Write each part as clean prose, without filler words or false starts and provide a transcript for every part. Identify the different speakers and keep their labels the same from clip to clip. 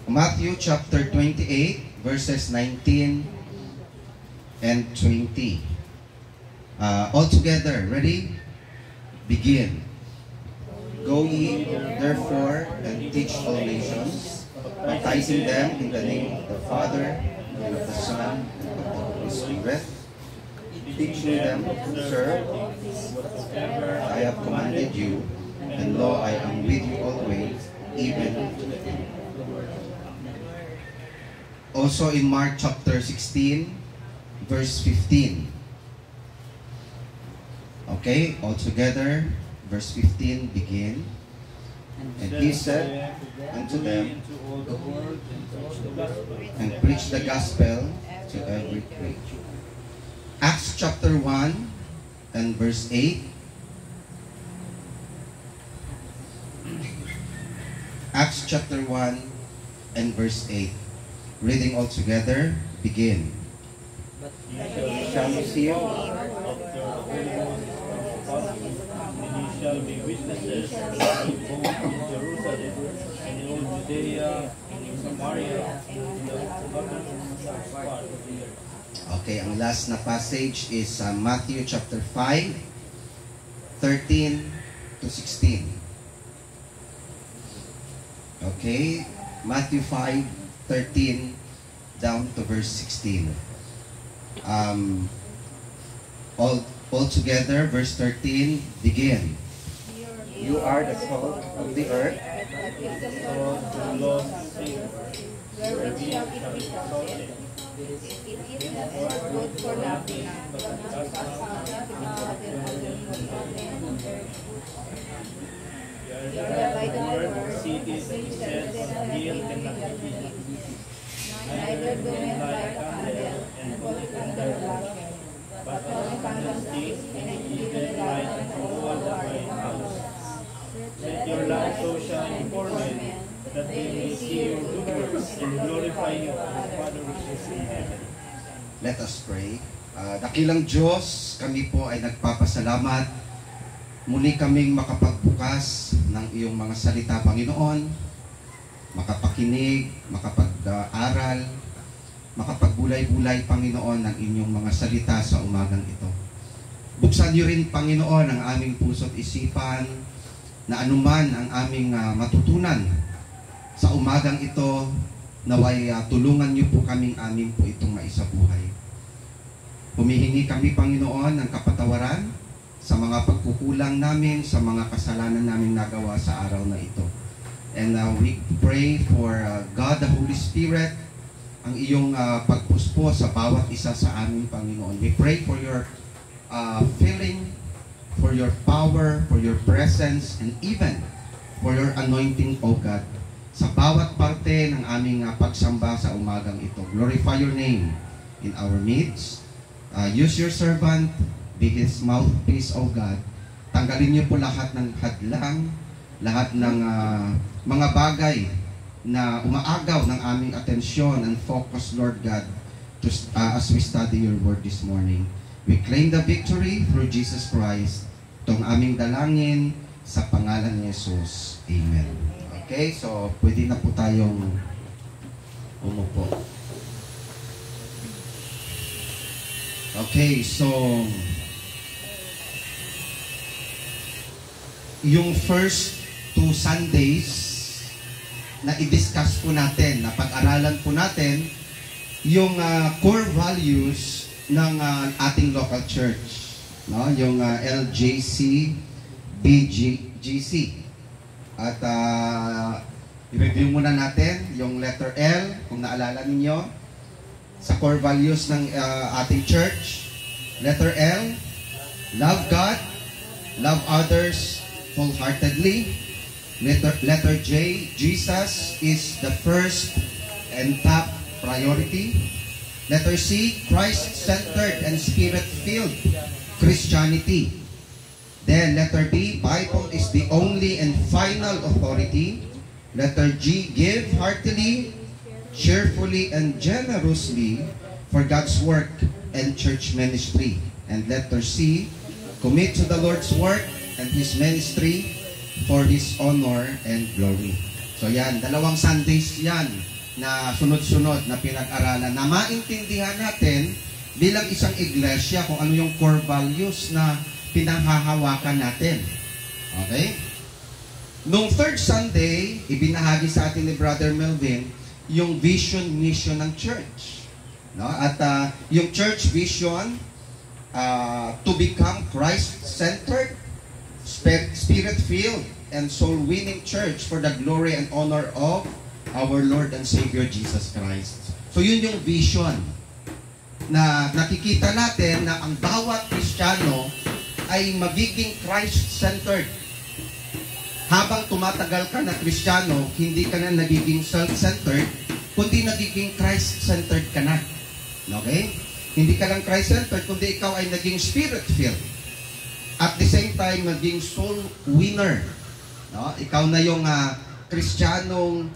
Speaker 1: Matthew chapter 28, verses 19 and 20. All together, ready? Begin. Go ye, therefore, and teach all nations, baptizing them in the name of the Father, and of the Son, and of the Holy Spirit, teaching them to observe whatever I have commanded you, and lo, I am with you always, even to the end. Also in Mark chapter 16, verse 15. Okay, all together, verse 15, begin. And he said unto them, and preach the gospel to every creature. Acts chapter 1 and verse 8. Acts chapter 1 and verse 8. Reading all together, begin. Shall receive
Speaker 2: and ye shall be witnesses both in Jerusalem and in all Judea and in Samaria and in the uttermost part of the earth.
Speaker 1: Okay, ang last na passage is Matthew chapter 5, 13 to 16. Okay, Matthew 5, 13 down to verse 16. All together, verse 13, begin. You are the salt of the earth.
Speaker 2: So the Lord said, where we shall be salted.
Speaker 3: It is good for nothing, but it does not
Speaker 2: by the word cities says, yield cannot be hid. Neither do men light a candle and put it under a basket, but on a candlestick, and give it light unto all the house. Let your light so shine before men, that they may see your good works and glorify you, our Father which is in heaven.
Speaker 1: Let us pray. Dakilang Diyos, kami po ay nagpapasalamat. Muli kaming makapagbukas ng iyong mga salita, Panginoon. Makapakinig, makapag-aral, makapagbulay-bulay, Panginoon, ng inyong mga salita sa umagang ito. Buksan niyo rin, Panginoon, ang aming puso't isipan na anuman ang aming matutunan sa umagang ito, naway tulungan niyo po kaming amin po itong maisabuhay. Humihingi kami, Panginoon, ng kapatawaran sa mga pagkukulang namin, sa mga kasalanan namin nagawa sa araw na ito. And we pray for God the Holy Spirit, ang iyong pagpuspo sa bawat isa sa amin, Panginoon. We pray for your filling, for your power, for your presence, and even for your anointing, O God, sa bawat parte ng aming pagsamba sa umagang ito. Glorify your name in our midst. Use your servant, be his mouthpiece, O God. Tanggalin niyo po lahat ng hadlang, lahat ng mga bagay na umaagaw ng aming atensyon and focus, Lord God, as we study your word this morning. We claim the victory through Jesus Christ. Itong aming dalangin sa pangalan ni Jesus. Amen. Okay, so pwede na po tayong umupo. Okay, so yung first 2 Sundays na i-discuss po natin, na pag-aralan po natin yung core values ng ating local church, no? Yung LJC BGC. At i-review muna natin yung letter L, kung naalala ninyo, sa core values ng ating church. Letter L, love God, love others wholeheartedly. Letter J, Jesus is the first and top priority. Letter C, Christ-centered and Spirit-filled Christianity. Then letter B, Bible is the only and final authority. Letter G, give heartily, cheerfully, and generously for God's work and church ministry. And letter C, commit to the Lord's work and His ministry for His honor and glory. So yan, 2 Sundays yan na sunod-sunod na pinag-aralan na maintindihan natin bilang isang iglesia kung ano yung core values na pinanghahawakan natin. Okay? Nung third Sunday, ibinahagi sa atin ni Brother Melvin yung vision, mission ng church. No? At yung church vision, to become Christ-centered, Spirit-filled, and soul-winning church for the glory and honor of our Lord and Savior Jesus Christ. So yun yung vision na nakikita natin na ang bawat Kristiyano ay magiging Christ-centered. Habang tumatagal ka na Kristiyano, hindi ka na nagiging self-centered, kundi nagiging Christ-centered ka na. Okay? Hindi ka lang Christ-centered, kundi ikaw ay naging Spirit-filled. At the same time, naging soul-winner. No? Ikaw na yung Kristiyanong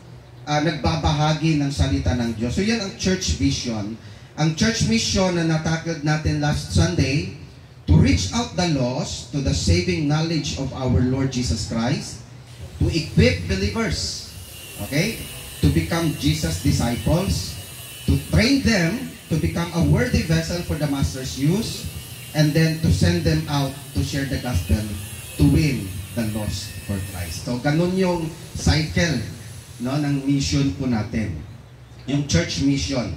Speaker 1: nagbabahagi ng salita ng Diyos. So yan ang church vision. Ang church mission na natakad natin last Sunday, to reach out the lost to the saving knowledge of our Lord Jesus Christ, to equip believers, okay, to become Jesus' disciples, to train them to become a worthy vessel for the Master's use, and then to send them out to share the gospel, to win the lost for Christ. So, ganun yung cycle, no, ng mission po natin. Yung church mission.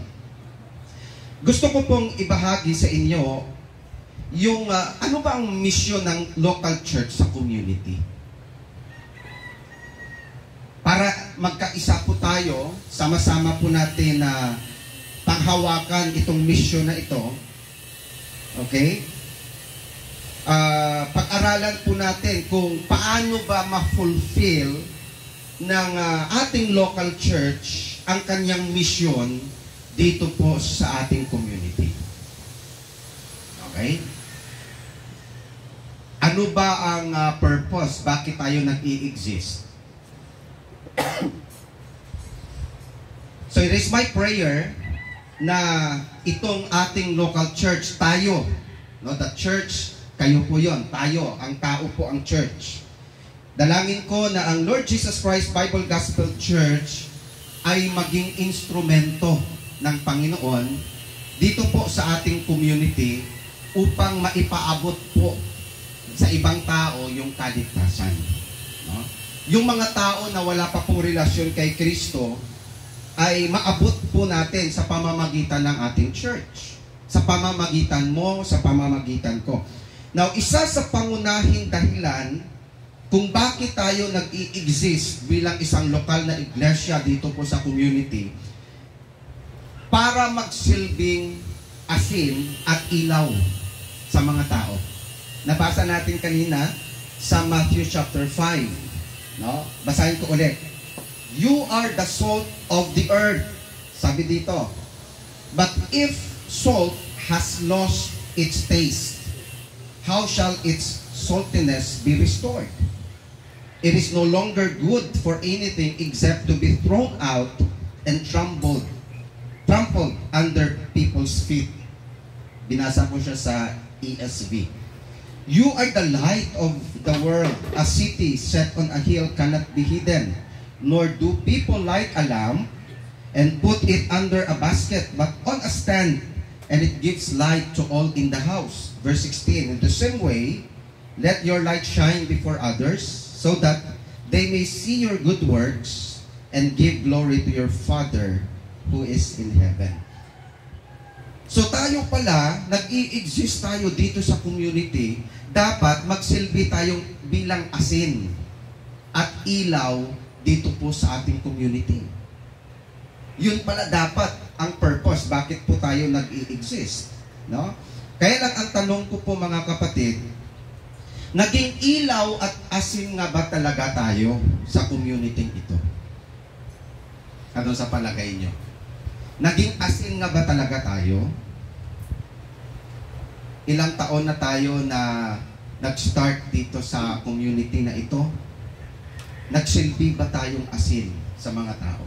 Speaker 1: Gusto ko pong ibahagi sa inyo yung ano ba ang mission ng local church sa community. Para magkaisa po tayo, sama-sama po natin na panghawakan itong mission na ito. Okay? Pag-aralan po natin kung paano ba ma-fulfill ng ating local church ang kanyang mission dito po sa ating community. Okay? Ano ba ang purpose? Bakit tayo nag-i-exist? So it is my prayer na itong ating local church, tayo, no, the church, kayo po yon, tayo, ang tao po ang church. Dalangin ko na ang Lord Jesus Christ Bible Gospel Church ay maging instrumento ng Panginoon dito po sa ating community upang maipaabot po sa ibang tao yung kaligtasan. No? Yung mga tao na wala pa pong relasyon kay Kristo ay maabot po natin sa pamamagitan ng ating church. Sa pamamagitan mo, sa pamamagitan ko. Now, isa sa pangunahing dahilan kung bakit tayo nag-i-exist bilang isang lokal na iglesia dito po sa community, para magsilbing asin at ilaw sa mga tao. Nabasa natin kanina sa Matthew chapter 5. No? Basahin ko ulit. You are the salt of the earth. Sabi dito. But if salt has lost its taste, how shall its saltiness be restored? It is no longer good for anything except to be thrown out and trampled under people's feet. Binasa ko siya sa ESV. You are the light of the world. A city set on a hill cannot be hidden, nor do people light a lamp and put it under a basket, but on a stand, and it gives light to all in the house. Verse 16, in the same way, let your light shine before others, so that they may see your good works and give glory to your Father who is in heaven. So tayo pala, nag-i-exist tayo dito sa community, dapat magsilbi tayong bilang asin at ilaw dito po sa ating community. Yun pala dapat ang purpose, bakit po tayo nag-i-exist. No? Kaya lang ang tanong ko po mga kapatid, naging ilaw at asin nga ba talaga tayo sa community ito? Ano sa palagay nyo? Naging asin nga ba talaga tayo? Ilang taon na tayo na nag-start dito sa community na ito? Nagsilbi ba tayong asin sa mga tao?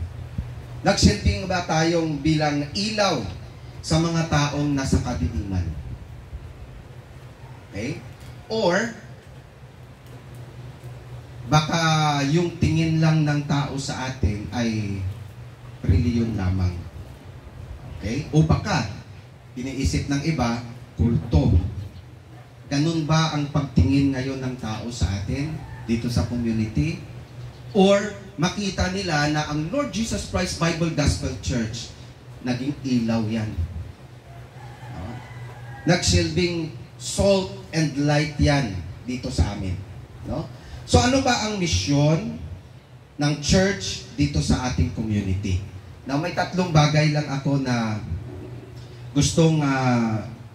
Speaker 1: Nagsilbi ba tayong bilang ilaw sa mga taong nasa kadiliman? Okay? Or, baka yung tingin lang ng tao sa atin ay reliyon lamang. Okay? O baka, iniisip ng iba, kulto. Ganun ba ang pagtingin ngayon ng tao sa atin dito sa community? Or makita nila na ang Lord Jesus Christ Bible Gospel Church, naging ilaw yan. No? Nagsilbing salt and light yan dito sa amin. No? So ano ba ang misyon ng church dito sa ating community? Now may tatlong bagay lang ako na gustong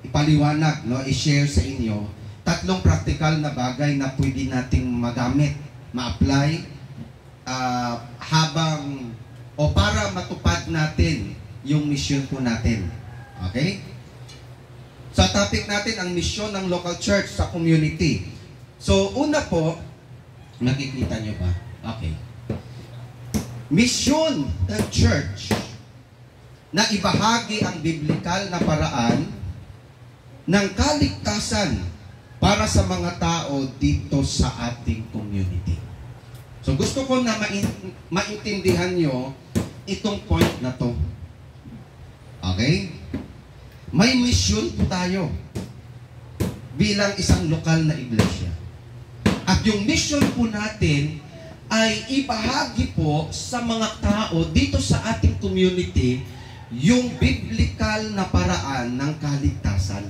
Speaker 1: ipaliwanag, no, i-share sa inyo. Tatlong practical na bagay na pwede nating magamit, ma-apply habang o para matupad natin yung mission po natin. Okay? Sa topic natin, ang mission ng local church sa community. So, una po, nakikita nyo ba? Okay. Mission ng church na ibahagi ang biblikal na paraan ng kaligtasan para sa mga tao dito sa ating community. So, gusto ko na maintindihan nyo itong point na to. Okay? May mission po tayo bilang isang lokal na iglesia. At yung mission po natin ay ibahagi po sa mga tao dito sa ating community yung biblikal na paraan ng kaligtasan.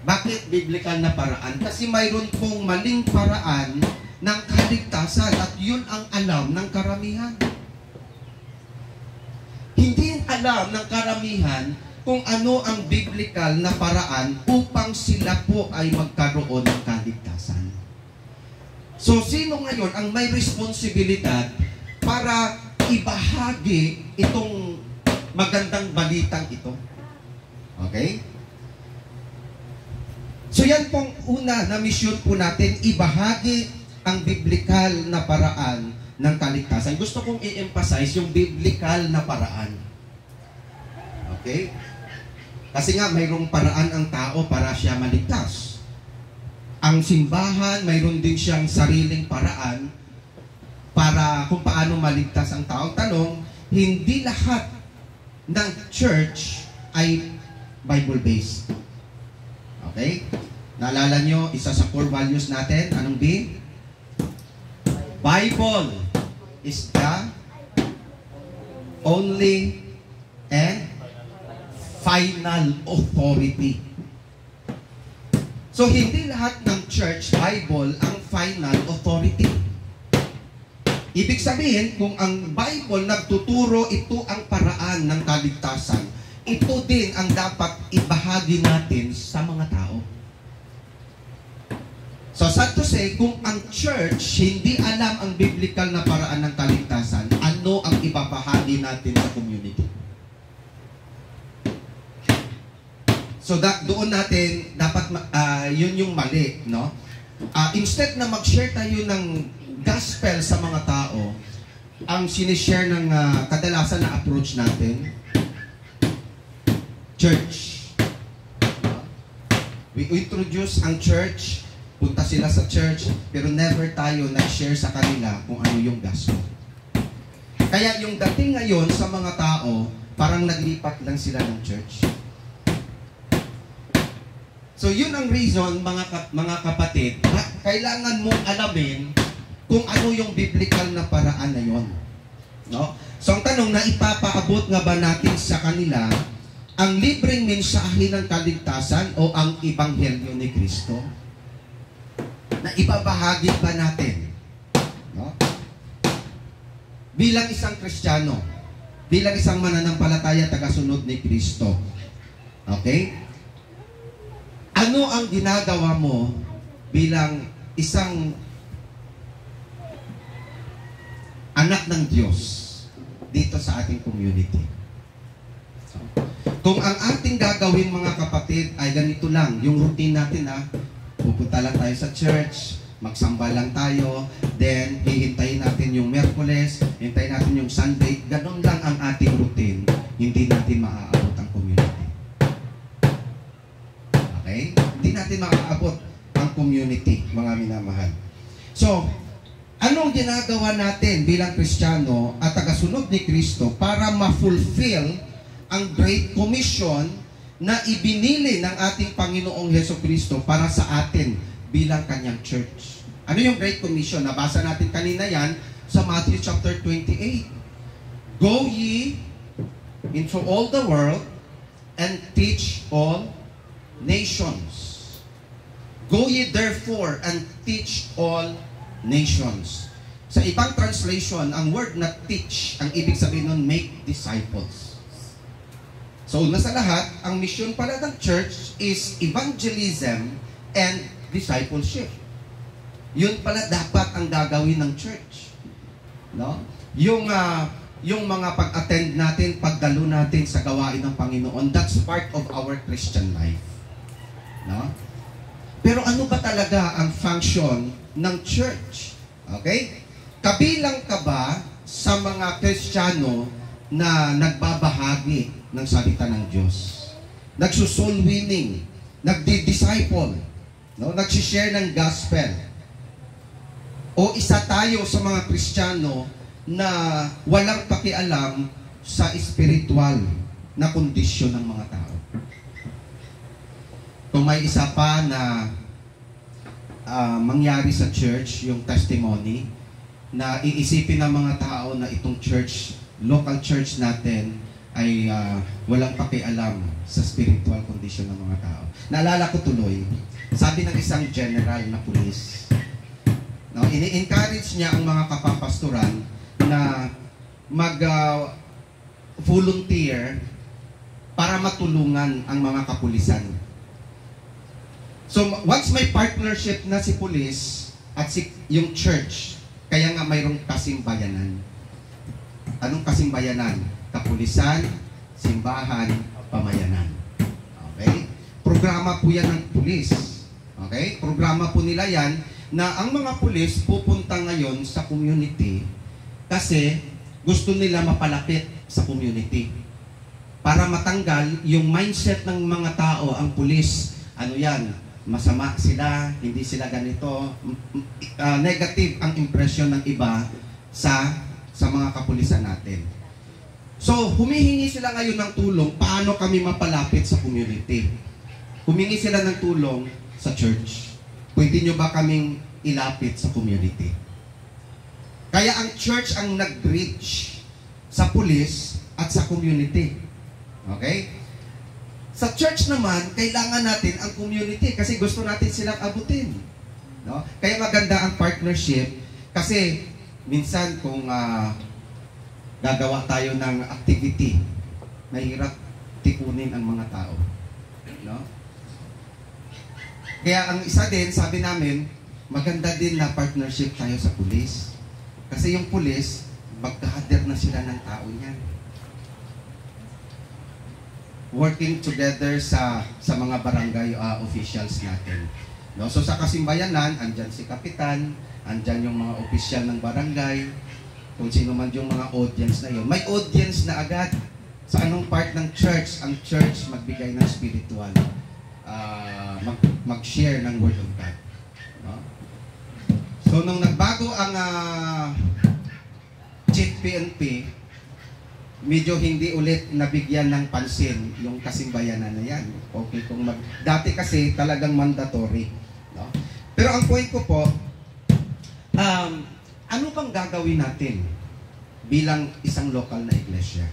Speaker 1: Bakit biblikal na paraan? Kasi mayroon pong maling paraan ng kaligtasan at yun ang alam ng karamihan. Hindi alam ng karamihan kung ano ang biblikal na paraan upang sila po ay magkaroon ng kaligtasan. So, sino ngayon ang may responsibilidad para ibahagi itong magandang balitang ito? Okay? So, yan pong una na mission po natin, ibahagi ang biblikal na paraan ng kaligtasan. Gusto kong i-emphasize yung biblikal na paraan. Okay? Kasi nga, mayroong paraan ang tao para siya maligtas. Ang simbahan, mayroon din siyang sariling paraan para kung paano maligtas ang tao. Tanong, hindi lahat ng church ay Bible-based. Okay? Naalala nyo, isa sa core values natin, anong B? Bible is the only and final authority. So, hindi lahat ng church Bible ang final authority. Ibig sabihin, kung ang Bible nagtuturo ito ang paraan ng kaligtasan, ito din ang dapat ibahagi natin sa mga tao. So, sad to say, kung ang church hindi alam ang biblical na paraan ng kaligtasan, ano ang ibabahagi natin sa community? So, doon natin, dapat, yun yung mali, no? Instead na mag-share tayo ng gospel sa mga tao, ang sinishare ng kadalasan na approach natin, church. We introduce ang church, punta sila sa church, pero never tayo nag-share sa kanila kung ano yung gospel. Kaya yung dating ngayon sa mga tao, parang naglipat lang sila ng church. So yun ang reason, mga kapatid, kailangan mong alamin kung ano yung biblical na paraan na yun. No? So ang tanong na ipapaabot nga ba natin sa kanila ang libreng mensahe ng kaligtasan o ang ebanghelyo ni Kristo? Na ibabahagi ba natin? No? Bilang isang Kristiyano, bilang isang mananampalataya tagasunod ni Kristo. Okay? Ano ang ginagawa mo bilang isang anak ng Diyos dito sa ating community? Kung ang ating gagawin, mga kapatid, ay ganito lang, yung routine natin, pupunta lang tayo sa church, magsamba lang tayo, then hihintayin natin yung Miyerkules, hintayin natin yung Sunday, ganun lang ang ating routine, hindi natin maaabot ang community. Okay? Hindi natin maaabot ang community, mga minamahal. So, ano Anong ginagawa natin bilang Kristiyano at tagasunod ni Kristo para ma-fulfill ang Great Commission na ibinili ng ating Panginoong Hesukristo para sa atin bilang kanyang church? Ano yung Great Commission? Nabasa natin kanina yan sa Matthew chapter 28. Go ye into all the world and teach all nations. Go ye therefore and teach all nations. Sa ibang translation, ang word na teach, ang ibig sabihin nun, make disciples. So, una sa lahat, ang mission pala ng church is evangelism and discipleship. Yun pala dapat ang gagawin ng church. No? Yung mga pag-attend natin, pagdalo natin sa gawain ng Panginoon, that's part of our Christian life. No? Pero ano ba talaga ang function ng church? Okay? Kabilang ka ba sa mga Kristiyano na nagbabahagi ng salita ng Diyos? Nagsusoul winning, nagdi-disciple, no? Nagsishare ng gospel. O isa tayo sa mga Kristiyano na walang pakialam sa spiritual na kondisyon ng mga tao. Kung may isa pa na mangyari sa church, yung testimony, na iisipin ng mga tao na itong church, local church natin, ay walang pakialam sa spiritual condition ng mga tao. Naalala ko tuloy, sabi ng isang general na pulis, no, ini-encourage niya ang mga kapapastoran na mag-volunteer para matulungan ang mga kapulisan. So, once may partnership na si pulis at yung church, kaya nga mayroong kasimbayanan. Anong kasimbayanan? Kapulisan, simbahan, pamayanan. Okay? Programa po yan ng pulis. Okay? Programa po nila yan na ang mga pulis pupunta ngayon sa community kasi gusto nila mapalapit sa community para matanggal yung mindset ng mga tao, ang pulis, ano yan, masama sila, hindi sila ganito, negative ang impression ng iba sa mga kapulisan natin. So, humihingi sila ngayon ng tulong, paano kami mapalapit sa community. Humingi sila ng tulong sa church. Pwede nyo ba kaming ilapit sa community? Kaya ang church ang nag-reach sa pulis at sa community. Okay? Sa church naman, kailangan natin ang community kasi gusto natin silang abutin. No? Kaya maganda ang partnership kasi minsan kung gagawa tayo ng activity, mahirap tikunin ang mga tao. No? Kaya ang isa din, sabi namin, maganda din na partnership tayo sa pulis. Kasi yung pulis, mag-gather na sila ng tao niyan. Working together sa mga barangay officials natin. No? So sa kasimbayanan, andyan si kapitan, andyan yung mga opisyal ng barangay, kung sino man yung mga audience na yun. May audience na agad. Sa anong part ng church, ang church magbigay ng spiritual, mag-share ng Word of God. No? So nung nagbago ang Chief PNP, medyo hindi ulit nabigyan ng pansin yung kasimbayanan na yan. Okay, dati kasi talagang mandatory. No? Pero ang point ko po, ano bang gagawin natin bilang isang local na iglesia?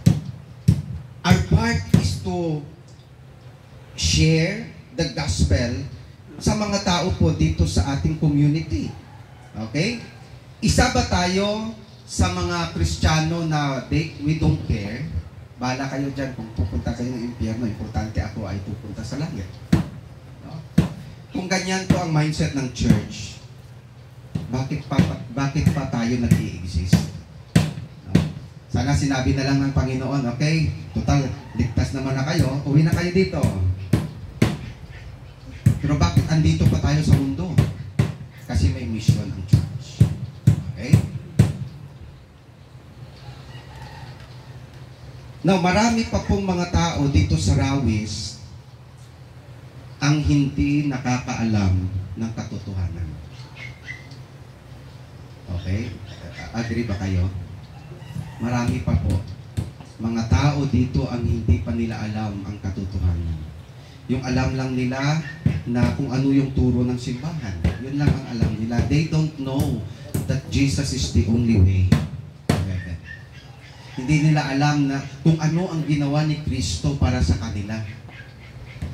Speaker 1: Our part is to share the gospel sa mga tao po dito sa ating community. Okay? Isa ba tayo sa mga Kristiyano na we don't care? Bahala kayo dyan kung pupunta kayo ng impyerno, importante ako ay pupunta sa langit. No? Kung ganyan po ang mindset ng church, bakit pa tayo nag-i-exist? No? Sana sinabi na lang ng Panginoon, okay, total, ligtas naman na kayo, uwi na kayo dito. Pero bakit andito pa tayo sa mundo? Kasi may mission ang church. Okay? Now, marami pa pong mga tao dito sa Rawis ang hindi nakakaalam ng katotohanan. Okay? Agree ba kayo? Marami pa po. Mga tao dito ang hindi pa nila alam ang katotohanan. Yung alam lang nila na kung ano yung turo ng simbahan. Yun lang ang alam nila. They don't know that Jesus is the only way. Hindi nila alam na kung ano ang ginawa ni Kristo para sa kanila.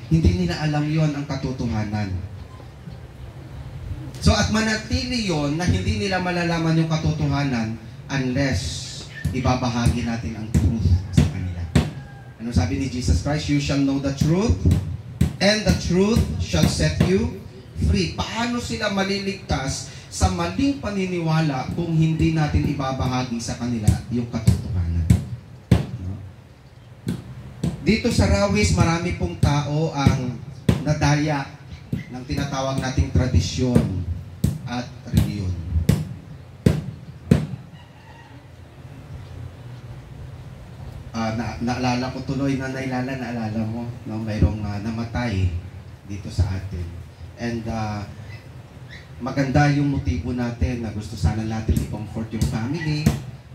Speaker 1: Hindi nila alam yon ang katotohanan. So at manatili yon na hindi nila malalaman yung katotohanan unless ibabahagi natin ang truth sa kanila. Ano sabi ni Jesus Christ? You shall know the truth and the truth shall set you free. Paano sila maliligtas sa maling paniniwala kung hindi natin ibabahagi sa kanila yung katotohanan? Dito sa Rawis, marami pong tao ang nadaya ng tinatawag nating tradisyon at reliyon. Naalala ko tuloy na naalala mo, no? Mayroong namatay dito sa atin. And maganda yung motibo natin na gusto sana natin i-comfort yung family,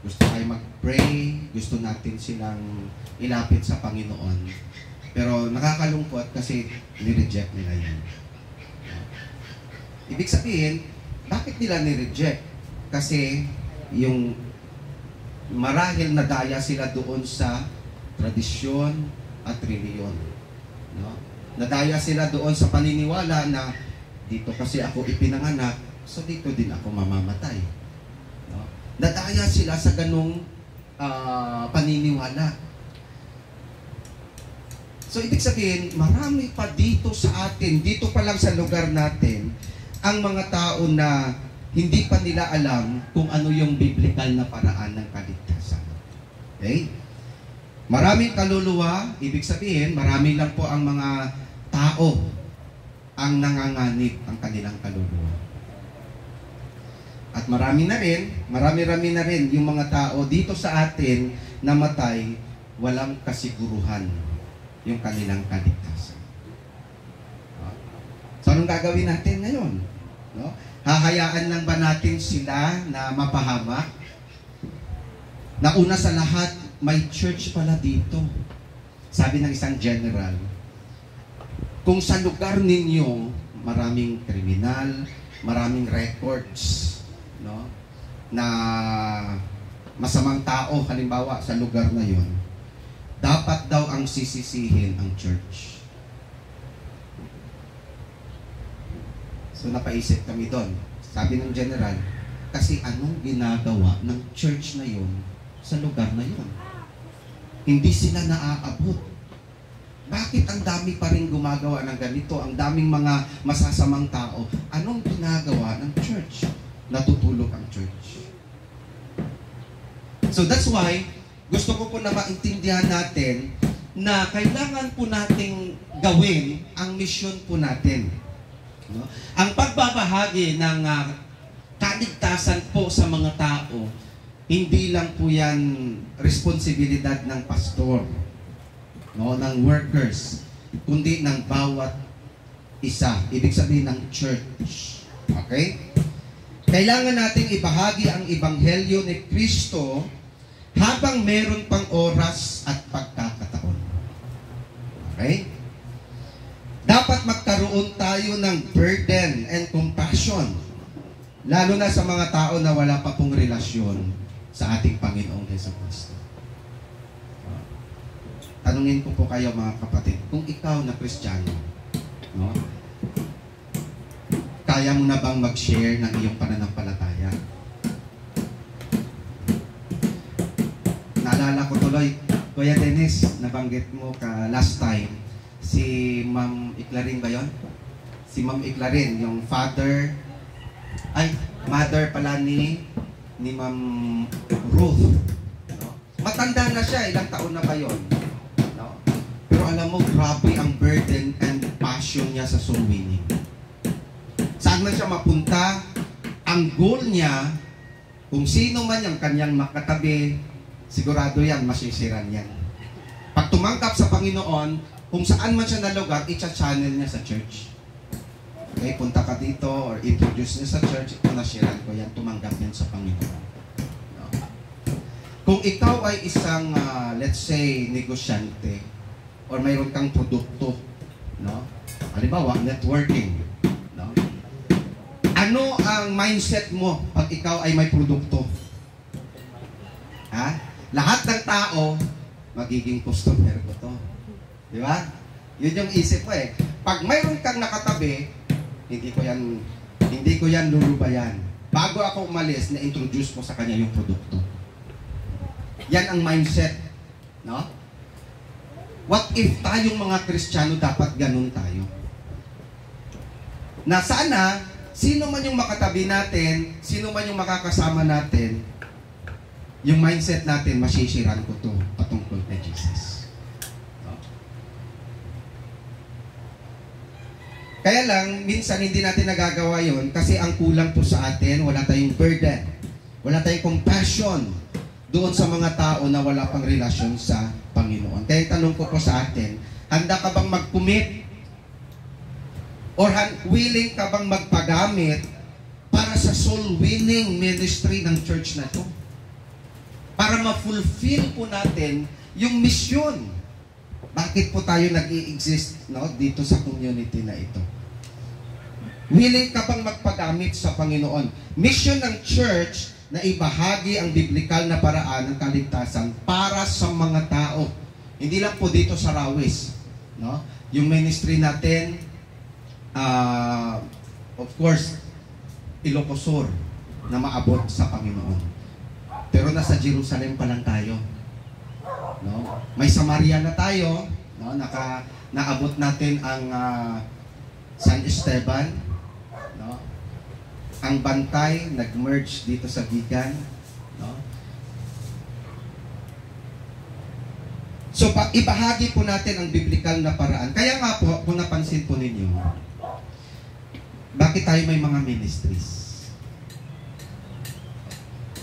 Speaker 1: gusto tayo mag-pray, gusto natin silang ilapit sa Panginoon. Pero nakakalungkot kasi nireject nila yun. Ibig sabihin, bakit nila nireject? Kasi yung marahil nadaya sila doon sa tradisyon at reliyon. No? Nadaya sila doon sa paniniwala na dito kasi ako ipinanganak, so dito din ako mamamatay. No? Nadaya sila sa ganung paniniwala. So ibig sabihin, marami pa dito sa atin, dito pa lang sa lugar natin, ang mga tao na hindi pa nila alam kung ano yung biblical na paraan ng kaligtasan. Okay? Maraming kaluluwa, ibig sabihin, marami lang po ang mga tao ang nanganganib ang kanilang kaluluwa. At marami na rin yung mga tao dito sa atin namatay, walang kasiguruhan yung kanilang kaligtasan. So anong gagawin natin ngayon? No? Hahayaan lang ba natin sila na mapahamak? Na una sa lahat, may church pala dito. Sabi ng isang general, kung sa lugar ninyo maraming kriminal, maraming records, no, na masamang tao, halimbawa sa lugar na yon, dapat daw ang sisisihin ang church. So napaisip kami doon. Sabi ng general, kasi anong ginagawa ng church na yon sa lugar na yon? Hindi sila naaabot. Bakit ang dami pa rin gumagawa ng ganito? Ang daming mga masasamang tao. Anong ginagawa ng church? Natutulog ang church. So that's why, gusto ko po na maintindihan natin na kailangan po nating gawin ang misyon po natin. No? Ang pagbabahagi ng kaligtasan po sa mga tao, hindi lang po yan responsibilidad ng pastor, no, ng workers, kundi ng bawat isa. Ibig sabihin ng church. Okay? Kailangan nating ibahagi ang ebanghelyo ni Kristo habang meron pang oras at pagkakataon. Okay? Dapat magkaroon tayo ng burden and compassion, lalo na sa mga tao na wala pa pong relasyon sa ating Panginoong Jesucristo. Tanungin ko po kayo mga kapatid, kung ikaw na Kristiyano, no, kaya mo na bang mag-share ng iyong pananampalataya? Naalala ko tuloy, Kuya Dennis, nabanggit mo ka last time, si Ma'am Iclarin ba yun? Si Ma'am Iclarin, yung mother pala ni Ma'am Ruth. No? Matanda na siya, ilang taon na ba yun? Pero alam mo, grabe ang burden and passion niya sa soul winning. Saan man siya mapunta, ang goal niya, kung sino man yung kanyang makatabi, sigurado yan, masisiran yan. Pag tumangkap sa Panginoon, kung saan man siya na lugar, i-channel niya sa church. Okay, punta ka dito or introduce niya sa church, ito na-sharean ko yan, tumanggap yan sa Panginoon. No? Kung ikaw ay isang, let's say, negosyante, or mayroon kang produkto, no? Halimbawa, networking, no? Ano ang mindset mo pag ikaw ay may produkto? Ha? Lahat ng tao, magiging customer ko to. Di ba? Yun yung isip ko eh. Pag mayroon kang nakatabi, hindi ko yan lulubayan. Bago ako umalis, na-introduce ko sa kanya yung produkto. Yan ang mindset. No? What if tayong mga Kristiyano dapat ganun tayo? Na sana, sino man yung makatabi natin, sino man yung makakasama natin, yung mindset natin, masisiran ko to patungkol kay Jesus. No? Kaya lang, minsan hindi natin nagagawa yon kasi ang kulang po sa atin, wala tayong burden, wala tayong compassion doon sa mga tao na wala pang relasyon sa Panginoon. Kaya tanong ko po sa atin, handa ka bang mag-commit? Or willing ka bang magpagamit para sa soul-winning ministry ng church na to? Para ma-fulfill po natin yung mission. Bakit po tayo nag-i-exist, no, dito sa community na ito? Willing ka bang magpagamit sa Panginoon? Mission ng church na ibahagi ang biblikal na paraan ng kaligtasan para sa mga tao. Hindi lang po dito sa Rawis. No? Yung ministry natin, of course, Ilocos Sur na maabot sa Panginoon. Pero nasa Jerusalem pa lang tayo. No? May Samaria na tayo. No? Naabot natin ang San Esteban. No? Ang Bantay, nag-merge dito sa Bigan. No? So, ibahagi po natin ang biblikal na paraan. Kaya nga po, kung napansin po ninyo, bakit tayo may mga ministries?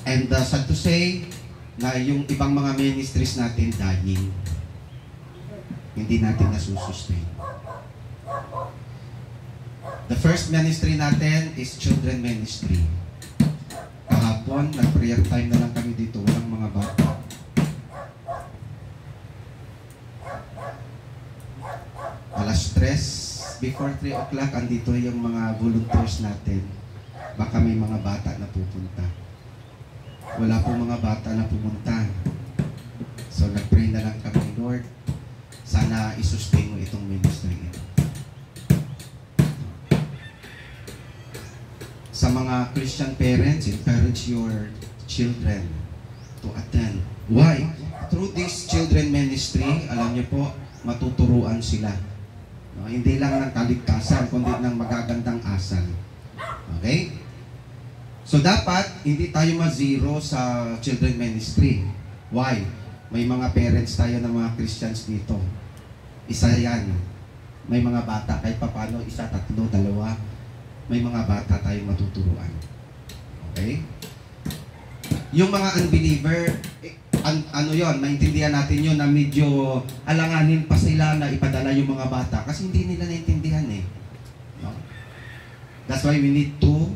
Speaker 1: And sad to say, na yung ibang mga ministries natin dying. Hindi natin nasusustain. The first ministry natin is children ministry. Kahapon, nag-prayer time na lang kami dito. Walang mga bata. Alas 3, before 3 o'clock, andito yung mga volunteers natin. Baka may mga bata na pupunta. Wala po mga bata na pumunta. So, nag-pray na lang kami, Lord, sana isustain mo itong ministry ito. Sa mga Christian parents, encourage your children to attend. Why? Through this children ministry, alam niyo po, matuturuan sila. No, hindi lang ng kaligtasan, kundi ng magagandang asal. Okay? So dapat, hindi tayo ma-zero sa children ministry. Why? May mga parents tayo ng mga Christians dito. Isa yan. May mga bata, kahit papano, isa, tatlo, dalawa, may mga bata tayong matuturuan. Okay? Yung mga unbeliever, ano yon, maintindihan natin yun na medyo alanganin pa sila na ipadala yung mga bata kasi hindi nila naintindihan eh. No? That's why we need to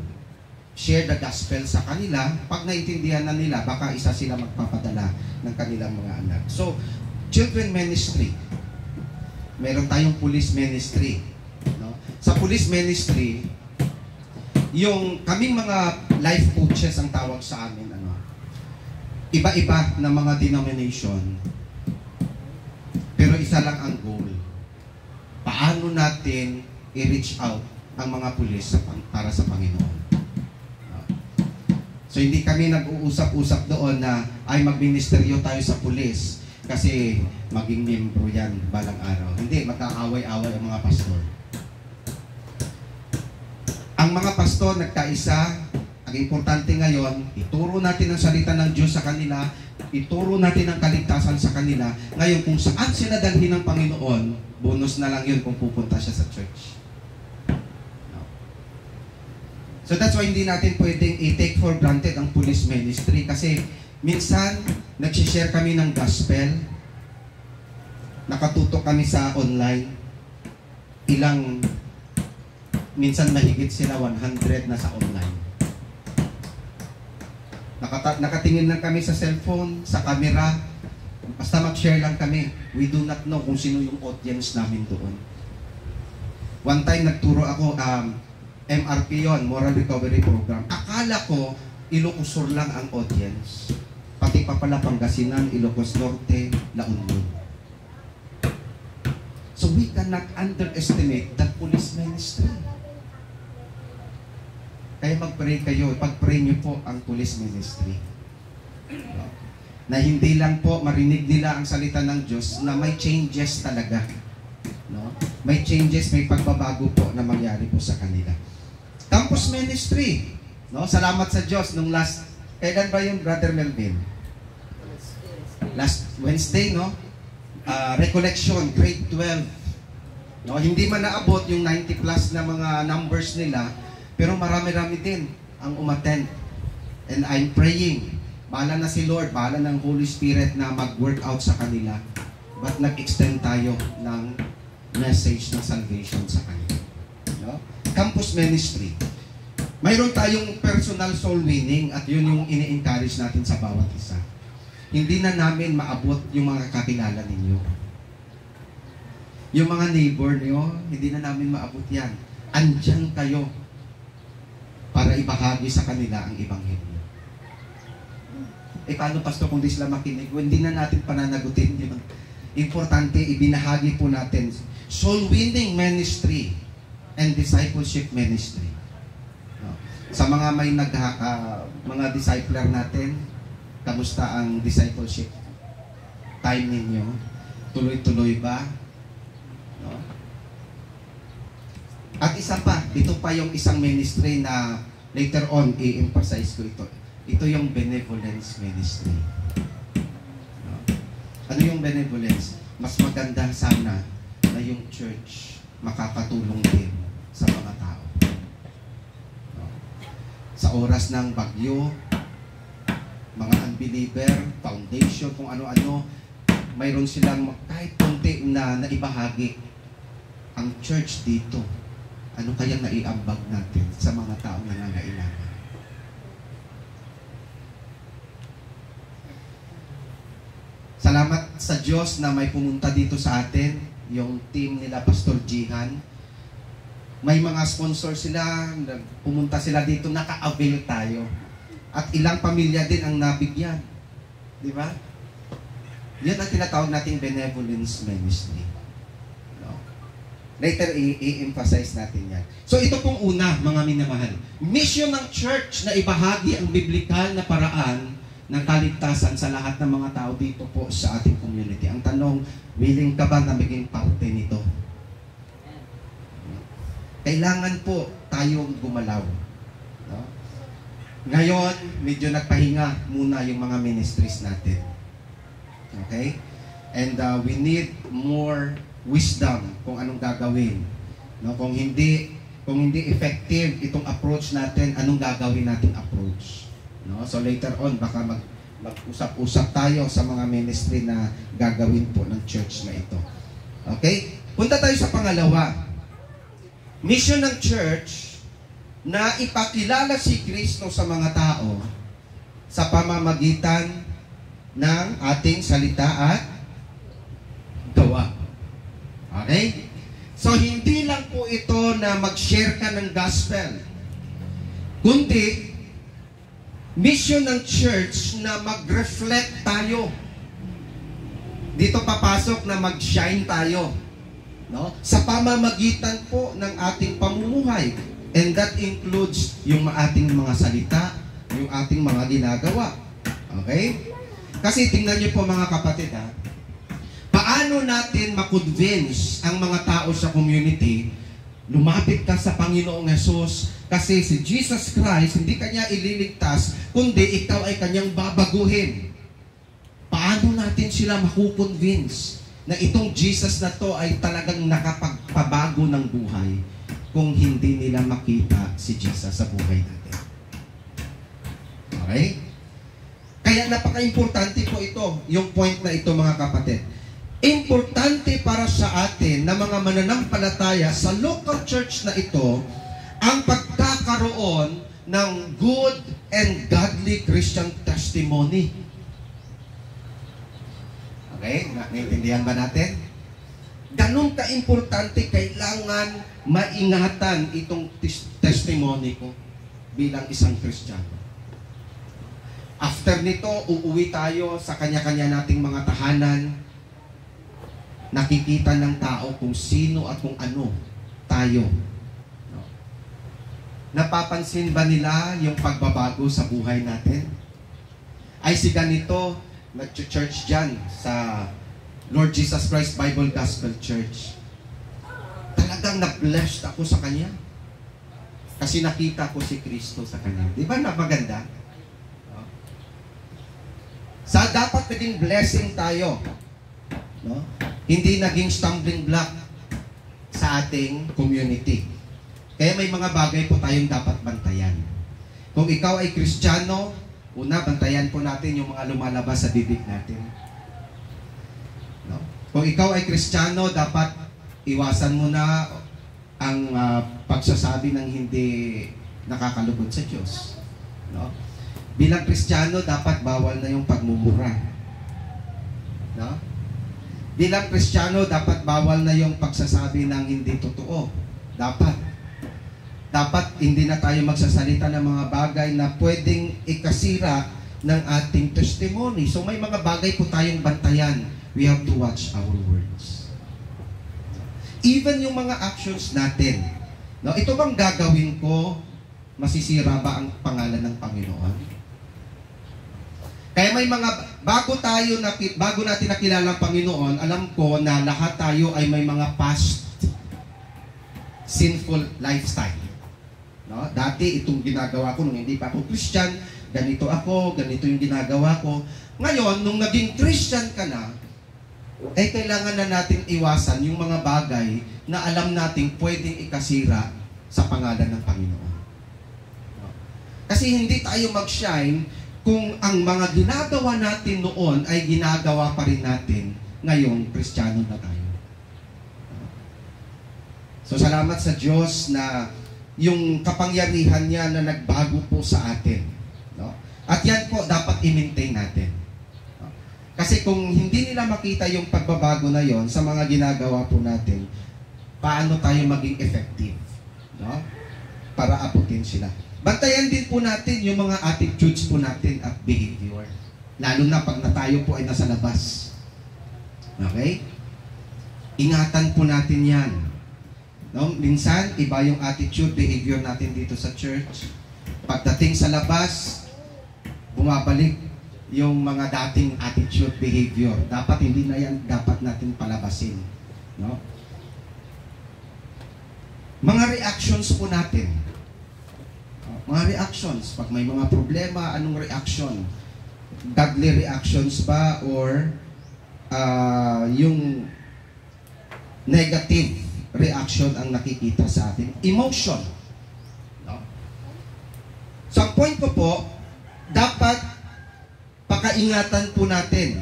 Speaker 1: share the gospel sa kanila. Pag naintindihan na nila, baka isa sila magpapadala ng kanilang mga anak. So, children ministry. Meron tayong police ministry. No? Sa police ministry, yung kaming mga life coaches ang tawag sa amin, iba-iba na mga denomination, pero isa lang ang goal. Paano natin i-reach out ang mga pulis para sa Panginoon? So hindi kami nag-uusap-usap doon na ay magministeryo tayo sa pulis kasi maging membro yan balang araw. Hindi, magkaaway-away ang mga pastor. Ang mga pastor nagkaisa. Ang importante ngayon, ituro natin ang salita ng Diyos sa kanila, ituro natin ang kaligtasan sa kanila. Ngayon, kung saan sila dalhin ng Panginoon, bonus na lang yun kung pupunta siya sa church. No. So that's why hindi natin pwedeng i-take for granted ang police ministry kasi minsan, nagsishare kami ng gospel, nakatutok kami sa online, ilang minsan mahigit sila 100 na sa online. Nakatingin lang kami sa cellphone, sa camera, basta mag-share lang kami. We do not know kung sino yung audience namin doon. One time nagturo ako, MRP yon, Moral Recovery Program. Akala ko, Ilocos Sur lang ang audience. Pati pa pala Pangasinan, Ilocos Norte, La Union. So we cannot underestimate the police ministry. Kaya mag-pray kayo, pag-pray niyo po ang police ministry. Na hindi lang po marinig nila ang salita ng Diyos, na may changes talaga. No? May changes, may pagbabago po na mangyari po sa kanila. Campus ministry. No? Salamat sa Diyos nung kailan ba yung Brother Melvin? Last Wednesday, no? Recollection, grade 12. No? Hindi man naabot yung 90 plus na mga numbers nila, pero marami-rami din ang umattend. And I'm praying, bahala na si Lord, bahala ng Holy Spirit na mag-work out sa kanila. But nag-extend tayo ng message ng salvation sa kanila. No? Campus ministry. Mayroon tayong personal soul winning at yun yung ini-encourage natin sa bawat isa. Hindi na namin maabot yung mga kakilala ninyo. Yung mga neighbor niyo, hindi na namin maabot yan. Andyan kayo para ibahagi sa kanila ang Ebanghelyo. Paano, Pastor, kung di sila makinig? Hindi na natin pananagutin yun. Importante, ibinahagi po natin. Soul winning ministry and discipleship ministry. Sa mga may mga discipler natin, kamusta ang discipleship time ninyo? Tuloy-tuloy ba? No? At isa pa, ito pa yung isang ministry na later on i-emphasize ko ito. Ito yung benevolence ministry. No? Ano yung benevolence? Mas maganda sana na yung church makakatulong din sa mga tao. Sa oras ng bagyo, mga unbeliever, foundation, kung ano-ano, mayroon silang kahit konti na naibahagi ang church dito. Ano kayang naiambag natin sa mga taong nangangailangan? Salamat sa Diyos na may pumunta dito sa atin, yung team nila Pastor Jihan. May mga sponsor sila, pumunta sila dito, naka-avail tayo. At ilang pamilya din ang nabigyan. Di ba? Yan ang tinatawag nating benevolence ministry. No? Later, i-emphasize natin yan. So ito pong una, mga minamahal. Mission ng church na ibahagi ang biblikal na paraan ng kaligtasan sa lahat ng mga tao dito po sa ating community. Ang tanong, willing ka ba na maging parte nito? Kailangan po tayong gumalaw. No? Ngayon, medyo nagpahinga muna yung mga ministries natin. Okay? And we need more wisdom kung anong gagawin. No? Kung hindi effective itong approach natin, anong gagawin nating approach? No? So later on, baka mag-usap-usap tayo sa mga ministry na gagawin po ng church na ito. Okay? Punta tayo sa pangalawa. Mission ng church na ipakilala si Kristo sa mga tao sa pamamagitan ng ating salita at gawa. Okay? So, hindi lang po ito na mag-share ka ng gospel, kundi mission ng church na mag-reflect tayo. Dito papasok na mag-shine tayo. No? Sa pamamagitan po ng ating pamumuhay. And that includes yung ating mga salita, yung ating mga ginagawa. Okay? Kasi tingnan niyo po mga kapatid, paano natin makonvince ang mga tao sa community, lumapit ka sa Panginoong Hesus, kasi si Jesus Christ, hindi kanya ililigtas, kundi ikaw ay kanyang babaguhin. Paano natin sila makukonvince na itong Jesus na to ay talagang nakapagpabago ng buhay kung hindi nila makita si Jesus sa buhay natin? Okay? Kaya napaka-importante po ito, yung point na ito mga kapatid. Importante para sa atin na mga mananampalataya sa local church na ito ang pagkakaroon ng good and godly Christian testimony. Okay? Naintindihan ba natin? Ganun ka-importante, kailangan maingatan itong testimony ko bilang isang Kristiyano. After nito, uuwi tayo sa kanya-kanya nating mga tahanan. Nakikita ng tao kung sino at kung ano tayo. Napapansin ba nila yung pagbabago sa buhay natin? Ay si ganito, nag-church dyan sa Lord Jesus Christ Bible Gospel Church. Talagang na-blessed ako sa Kanya. Kasi nakita ko si Kristo sa Kanya. Di ba na maganda? Sa dapat naging blessing tayo. No? Hindi naging stumbling block sa ating community. Kaya may mga bagay po tayong dapat bantayan. Kung ikaw ay Kristiyano, una, bantayan po natin yung mga lumalabas sa bibig natin. No? Kung ikaw ay Kristiyano, dapat iwasan mo na ang pagsasabi ng hindi nakakalugod sa Diyos. No? Bilang Kristiyano, dapat bawal na yung pagmumura. No? Bilang Kristiyano, dapat bawal na yung pagsasabi ng hindi totoo. Dapat hindi na tayo magsasalita ng mga bagay na pwedeng ikasira ng ating testimony. So may mga bagay po tayong bantayan. We have to watch our words. Even yung mga actions natin. No, ito bang gagawin ko, masisira ba ang pangalan ng Panginoon? Kaya may mga, bago natin nakilala ang Panginoon, alam ko na lahat tayo ay may mga past sinful lifestyle. No? Dati itong ginagawa ko nung hindi pa ako Christian, ganito yung ginagawa ko. Ngayon, nung naging Christian ka na, kailangan na natin iwasan yung mga bagay na alam nating pwedeng ikasira sa pangalan ng Panginoon. No? Kasi hindi tayo mag-shine kung ang mga ginagawa natin noon ay ginagawa pa rin natin ngayon, Kristiyano na tayo. So salamat sa Diyos na yung kapangyarihan niya na nagbago po sa atin. No? At yan po dapat i-maintain natin. No? Kasi kung hindi nila makita yung pagbabago na yon sa mga ginagawa po natin, paano tayo maging effective? No? Para abutin sila. Bantayan din po natin yung mga attitudes po natin at behavior. Lalo na pag na tayo po ay nasa labas. Okay? Ingatan po natin yan. No? Minsan, iba yung attitude, behavior natin dito sa church. Pagdating sa labas, bumabalik yung mga dating attitude, behavior. Dapat hindi na yan dapat natin palabasin. No? Mga reactions po natin. Mga reactions. Pag may mga problema, anong reaction? Godly reactions ba or yung negative reaction ang nakikita sa atin? Emotion. No? So, ang point ko po, dapat pakaingatan po natin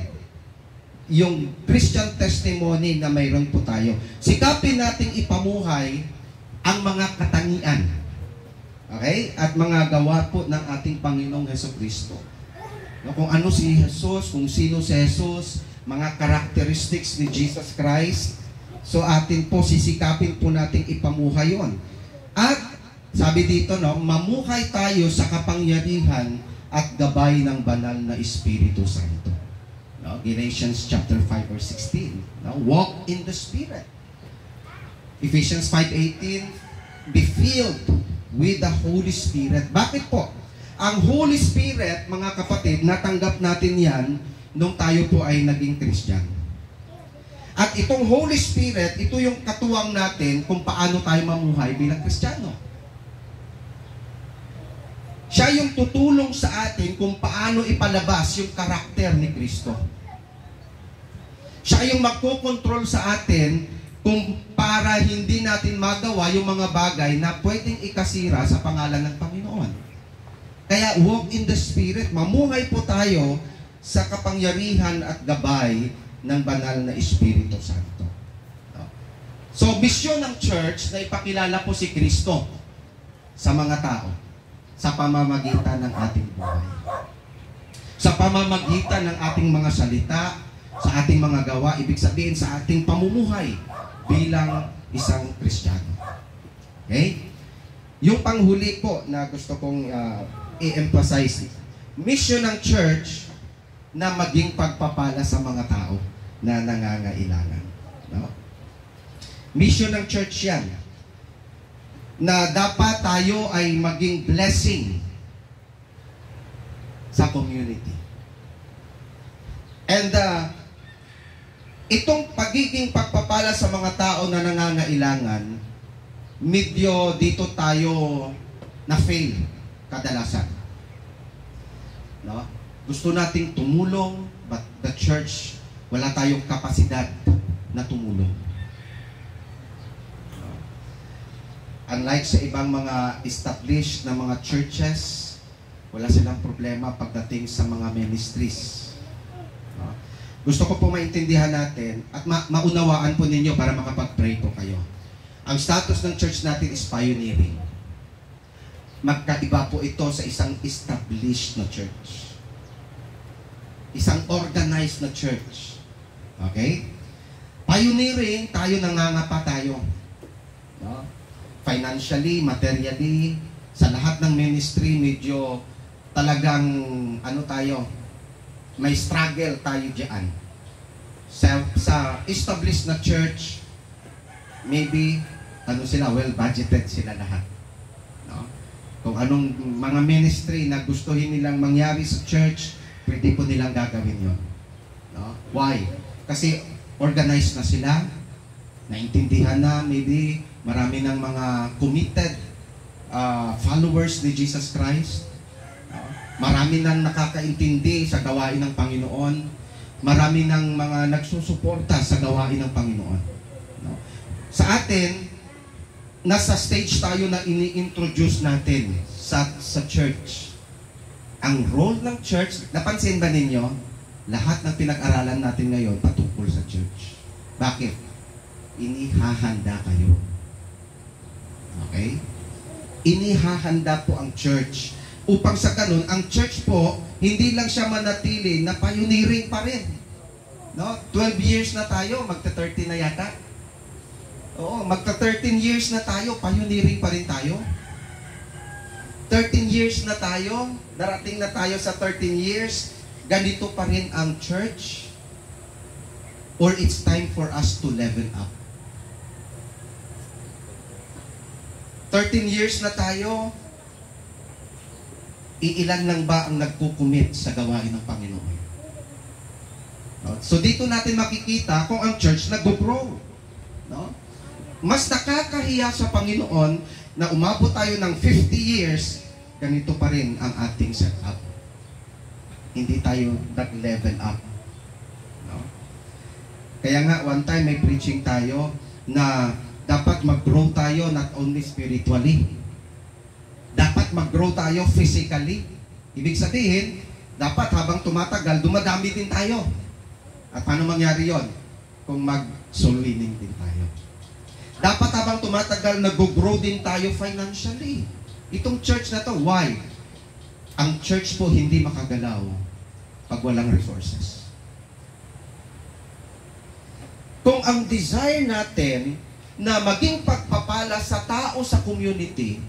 Speaker 1: yung Christian testimony na mayroon po tayo. Sikapin nating ipamuhay ang mga katangian. Okay? At mga gawa po ng ating Panginoong Hesukristo. No, kung ano si Jesus, kung sino si Jesus, mga characteristics ni Jesus Christ. So atin po, sisikapin po nating ipamuhay yon. At sabi dito, no, mamuhay tayo sa kapangyarihan at gabay ng banal na Espiritu Santo. No, Galatians chapter 5 verse 16. No, walk in the Spirit. Ephesians 5:18, be filled with the Holy Spirit. Bakit po? Ang Holy Spirit, mga kapatid, natanggap natin yan nung tayo po ay naging Christian. At itong Holy Spirit, ito yung katuwang natin kung paano tayo mamuhay bilang Kristiyano. Siya yung tutulong sa atin kung paano ipalabas yung karakter ni Kristo. Siya yung magkokontrol sa atin kung para hindi natin magawa yung mga bagay na pwedeng ikasira sa pangalan ng Panginoon. Kaya walk in the Spirit, mamuhay po tayo sa kapangyarihan at gabay ng banal na Espiritu Santo. So, misyon ng church na ipakilala po si Kristo. sa mga tao sa pamamagitan ng ating buhay. Sa pamamagitan ng ating mga salita, sa ating mga gawa, ibig sabihin sa ating pamumuhay bilang isang Kristiyano. Okay? Yung panghuli po na gusto kong i-emphasize, mission ng church na maging pagpapala sa mga tao na nangangailangan. No? Mission ng church yan, na dapat tayo ay maging blessing sa community. And itong pagiging pagpapala sa mga tao na nangangailangan, medyo dito tayo na-fail kadalasan. No? Gusto nating tumulong, but the church, wala tayong kapasidad na tumulong. Unlike sa ibang mga established na mga churches, wala silang problema pagdating sa mga ministries. No? Gusto ko po maintindihan natin at maunawaan po ninyo para makapag-pray po kayo. Ang status ng church natin is pioneering. Magkaiba po ito sa isang established na church. Isang organized na church. Okay? Pioneering, tayo nangangapa tayo. No? Financially, materially, sa lahat ng ministry, medyo talagang, may struggle tayo dyan. Sa established na church, maybe, well-budgeted sila lahat. No? Kung anong mga ministry na gustuhin nilang mangyari sa church, pwede po nilang gagawin yon. No? Why? Kasi organized na sila, naintindihan na, maybe, marami ng mga committed followers ni Jesus Christ. Marami nang nakakaintindi sa gawain ng Panginoon. Marami ng mga nagsusuporta sa gawain ng Panginoon. No? Sa atin, nasa stage tayo na ini-introduce natin sa church. Ang role ng church, napansin ba ninyo? Lahat ng pinag-aralan natin ngayon patungkol sa church. Bakit? Inihahanda kayo. Okay? Inihahanda po ang church. Upang sa ganun, ang church po, hindi lang siya manatili na pioneering pa rin. No? 12 years na tayo, magta-13 na yata. Oo, magta-13 years na tayo, pioneering pa rin tayo. 13 years na tayo, darating na tayo sa 13 years, ganito pa rin ang church? Or it's time for us to level up? 13 years na tayo, iilan lang ba ang nagkukumit sa gawain ng Panginoon? So dito natin makikita kung ang church nag-grow. No? Mas nakakahiya sa Panginoon na umabot tayo ng 50 years, ganito pa rin ang ating setup. Hindi tayo nag-level up. No? Kaya nga, one time may preaching tayo na dapat mag-grow tayo not only spiritually. Dapat mag-grow tayo physically. Ibig sabihin, dapat habang tumatagal, dumadami din tayo. At paano mangyari yon? Kung mag-soul winning din tayo. Dapat habang tumatagal, nag-grow din tayo financially. Itong church na to, why? Ang church po hindi makagalaw pag walang resources. Kung ang desire natin na maging pagpapala sa tao sa community,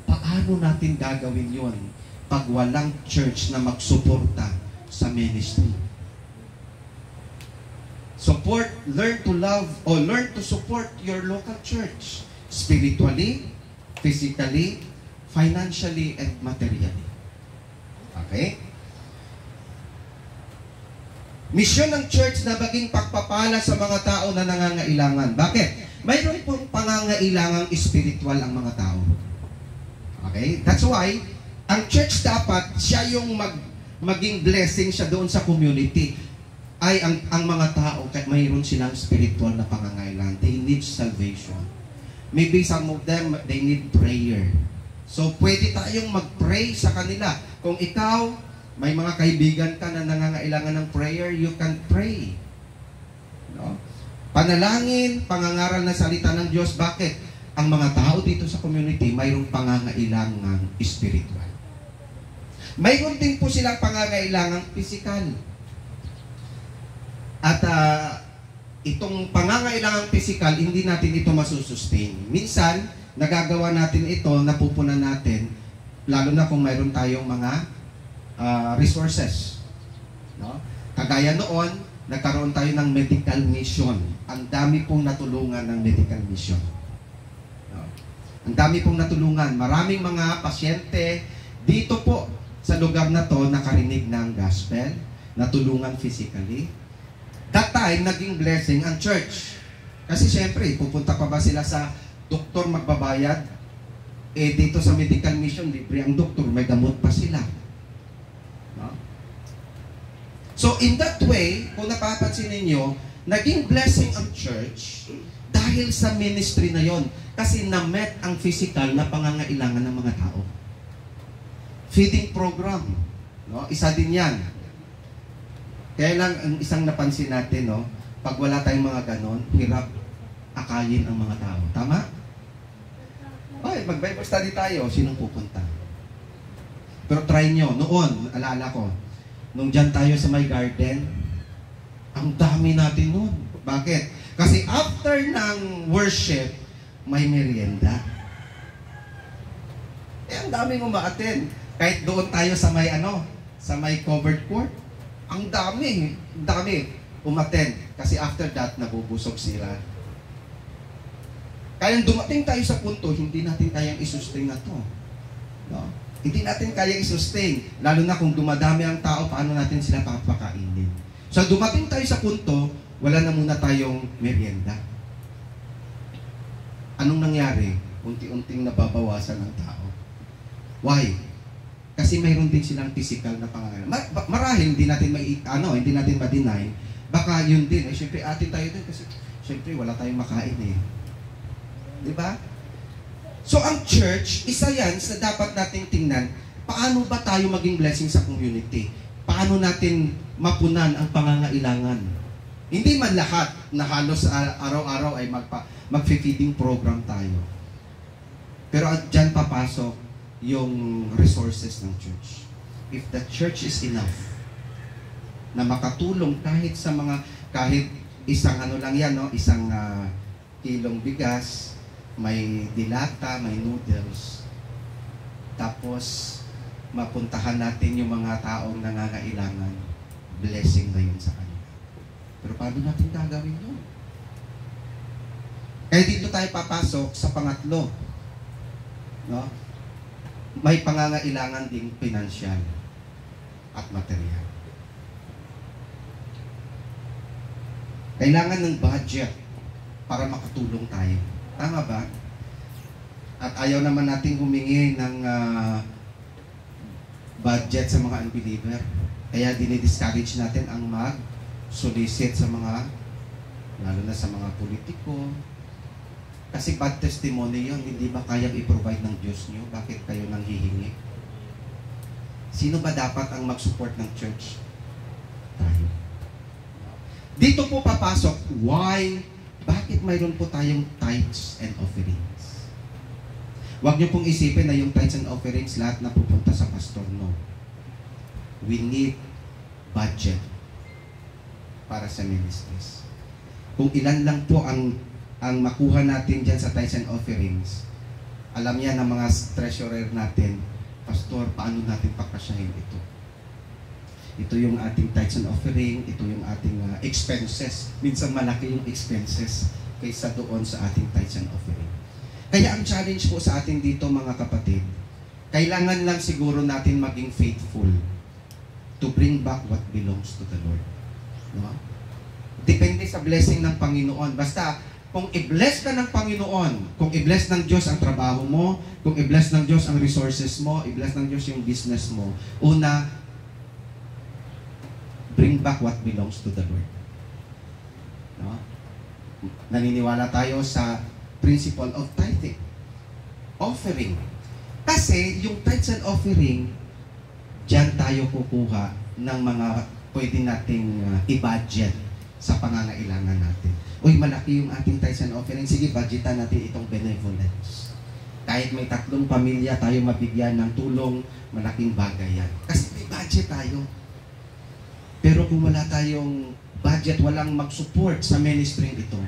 Speaker 1: paano natin gagawin yon pag walang church na magsuporta sa ministry? Support, learn to love, or learn to support your local church. Spiritually, physically, financially, and materially. Okay? Misyon ng church na maging pagpapala sa mga tao na nangangailangan. Bakit? Mayroon pong pangangailangang spiritual ang mga tao. Okay? That's why, ang church dapat, siya yung maging blessing siya doon sa community. Ay, ang mga tao, kahit mayroon silang spiritual na pangangailangan, they need salvation. Maybe some of them, they need prayer. So, pwede tayong mag-pray sa kanila. Kung ikaw, may mga kaibigan ka na nangangailangan ng prayer, you can pray. No? Panalangin, pangangaral na salita ng Diyos. Bakit? ang mga tao dito sa community mayroong pangangailangang spiritual. Mayroon din po silang pangangailangang physical. At itong pangangailangang physical, hindi natin ito masusustain. Minsan, nagagawa natin ito, napupunan natin, lalo na kung mayroon tayong mga resources. No? Kagaya noon, nagkaroon tayo ng medical mission. Ang dami pong natulungan ng medical mission. No? Ang dami pong natulungan. Maraming mga pasyente dito po sa lugar na to nakarinig ng gospel, natulungan physically. That time, naging blessing ang church. Kasi syempre, pupunta pa ba sila sa doktor magbabayad? Eh, dito sa medical mission, libre ang doktor, may gamot pa sila. No? So, in that way, kung napapansin ninyo, naging blessing ang church dahil sa ministry na yon. Kasi na-met ang physical na pangangailangan ng mga tao. Feeding program. No? Isa din yan. Kaya lang, ang isang napansin natin, no, pag wala tayong mga ganon, hirap akayin ang mga tao. Tama? Ay, mag-Bible study tayo. Sinong pupunta? Pero try nyo. Noon, alala ko, nung dyan tayo sa my garden, ang dami natin noon. Bakit? Kasi after ng worship, may merienda. Eh, ang daming umaattend. Kahit doon tayo sa may sa may covered court. Ang dami umattend. Kasi after that, nabubusog sila. Kaya dumating tayo sa punto, hindi natin kayang isustain na to. No? Hindi natin kayang isustain. Lalo na kung dumadami ang tao, paano natin sila papakainin. So dumating tayo sa punto, wala na muna tayong merienda. Anong nangyari? Unti-unting nababawasan ng tao. Why? Kasi mayroon din silang physical na pangangailangan. Marahil hindi natin hindi natin ma-deny. Baka yun din. Siyempre, atin tayo din kasi siyempre wala tayong makain eh. Di ba? So, ang church, isa yan sa dapat nating tingnan, paano ba tayo maging blessing sa community? Paano natin mapunan ang pangangailangan? Hindi man lahat na halos araw-araw ay mag-feeding program tayo. Pero dyan papasok yung resources ng church. If the church is enough na makatulong kahit isang lang yan, no? Isang kilong bigas, may dilata, may noodles, tapos mapuntahan natin yung mga taong nangangailangan, blessing na yun sa kanila. Pero paano natin gagawin yun? Kaya dito tayo papasok sa pangatlo. No? May pangangailangan ding pinansyal at material. Kailangan ng budget para makatulong tayo. Tama ba? At ayaw naman natin humingi ng budget sa mga unbeliever. Kaya dinidiscourage natin ang mag-solicit sa mga, lalo na sa mga politiko. Kasi bad testimony yun, hindi ba kayang i-provide ng Diyos nyo? Bakit kayo nang hihingi? Sino ba dapat ang mag-support ng church? Tayo. Dito po papasok, why? Bakit mayroon po tayong tithes and offerings? Huwag nyo pong isipin na yung tithes and offerings lahat na pupunta sa pastor, no. We need budget para sa ministries. Kung ilan lang po ang makuha natin dyan sa tithes and offerings, alam yan ng mga treasurer natin, pastor, paano natin pakasyahin ito? Ito yung ating tithes and offering, ito yung ating expenses. Minsan malaki yung expenses kaysa doon sa ating tithes and offering. Kaya ang challenge po sa atin dito mga kapatid, kailangan lang siguro natin maging faithful to bring back what belongs to the Lord. No? Depende sa blessing ng Panginoon. Basta, kung i-bless ka ng Panginoon, kung i-bless ng Diyos ang trabaho mo, kung i-bless ng Diyos ang resources mo, i-bless ng Diyos yung business mo, una, bring back what belongs to the Lord. No? Naniniwala tayo sa principle of tithing. Offering. Kasi yung tithes and offering, dyan tayo kukuha ng mga pwede nating i-budget sa pangangailangan natin. Uy, malaki yung ating tithes and offering. Sige, budgetan natin itong benevolence. Kahit may 3 pamilya tayo mabigyan ng tulong, malaking bagay yan. Kasi may budget tayo. Pero kung wala tayong budget, walang mag-support sa ministry ito,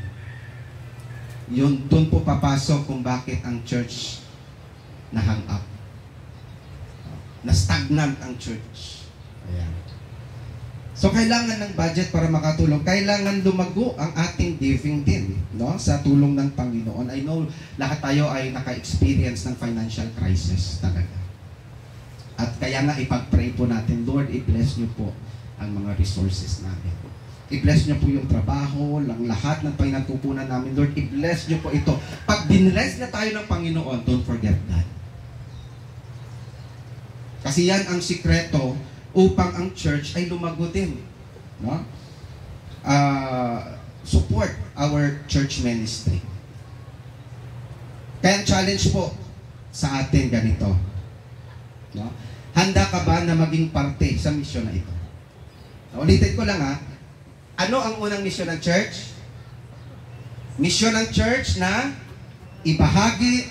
Speaker 1: yun, doon po papasok kung bakit ang church na-hang up. Na-stagnant ang church. Ayan. So, kailangan ng budget para makatulong. Kailangan lumago ang ating giving din, no? Sa tulong ng Panginoon. I know, lahat tayo ay naka-experience ng financial crisis talaga. At kaya nga ipag-pray po natin, Lord, i-bless niyo po ang mga resources namin. I-bless niyo po yung trabaho, lang lahat ng pinagkukunan namin. Lord, i-bless niyo po ito. Pag binless na tayo ng Panginoon, don't forget God. Kasi yan ang sikreto upang ang church ay lumago din. No? Support our church ministry. Kaya ang challenge po sa atin ganito. No? Handa ka ba na maging parte sa misyon na ito? Ulitin ko lang ha. Ano ang unang misyon ng church? Misyon ng church na ibahagi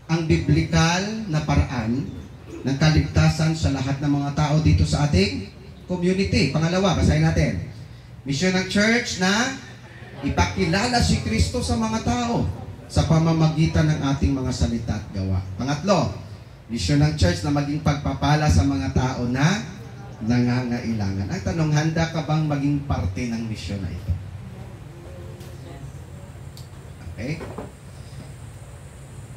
Speaker 1: ang biblikal na paraan ng kaligtasan sa lahat ng mga tao dito sa ating community. Pangalawa, basahin natin. Misyon ng church na ipakilala si Kristo sa mga tao sa pamamagitan ng ating mga salita at gawa. Pangatlo, misyon ng church na maging pagpapala sa mga tao na nangangailangan. Ang tanong, handa ka bang maging parte ng misyon na ito? Okay?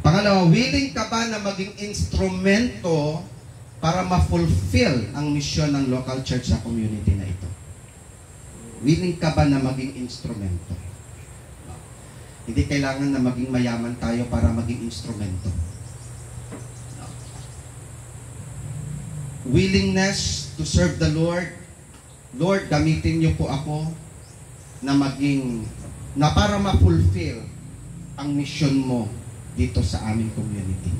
Speaker 1: Pangalawa, willing ka ba na maging instrumento para ma-fulfill ang misyon ng local church sa community na ito? Willing ka ba na maging instrumento? Hindi kailangan na maging mayaman tayo para maging instrumento. Willingness to serve the Lord. Lord, gamitin niyo po ako na para ma-fulfill ang misyon mo dito sa aming community.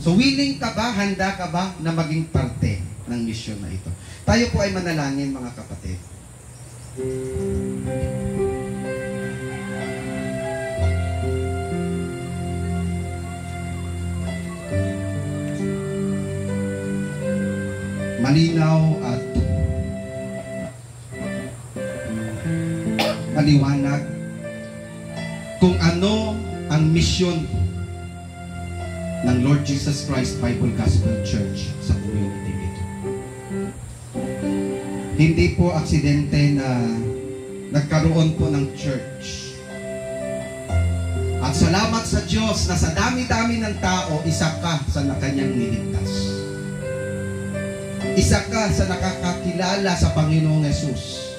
Speaker 1: So, willing ka ba, handa ka ba na maging parte ng misyon na ito? Tayo po ay manalangin, mga kapatid. Malinaw at maliwanag kung ano ang misyon ng Lord Jesus Christ Bible Gospel Church sa community dito. Hindi po aksidente na nagkaroon po ng church. At salamat sa Diyos na sa dami-dami ng tao, isa ka sa kanyang niligtas. Isa ka sa nakakakilala sa Panginoong Yesus.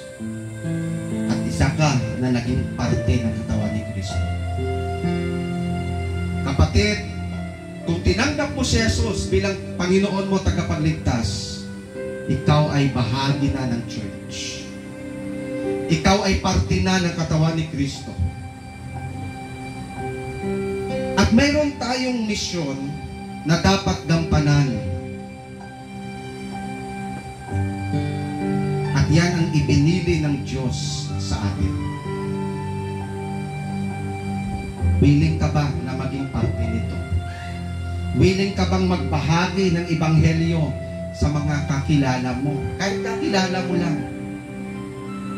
Speaker 1: At isa ka na naging parte ng katawan ni Kristo. Kapatid, kung tinanggap mo si Jesus bilang Panginoon mo tagapagligtas, ikaw ay bahagi na ng church. Ikaw ay parte na ng katawan ni Kristo. At mayroon tayong misyon na dapat gampanan. At yan ang ibinili ng Diyos sa atin. Willing ka ba na maging parte nito? Willing ka bang magbahagi ng ebanghelyo sa mga kakilala mo? Kahit kakilala mo lang.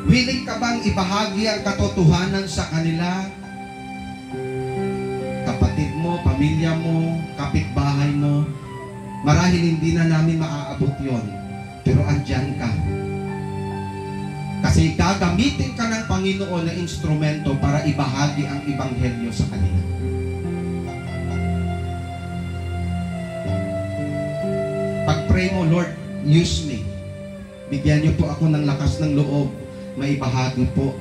Speaker 1: Willing ka bang ibahagi ang katotohanan sa kanila? Kapatid mo, pamilya mo, kapitbahay mo. Marahil hindi na namin maaabot yon, pero andyan ka. Kasi gagamitin ka ng Panginoon na instrumento para ibahagi ang ebanghelyo sa kanila. Pag-pray mo, Lord, use me. Bigyan niyo po ako ng lakas ng loob. Maibahagi ko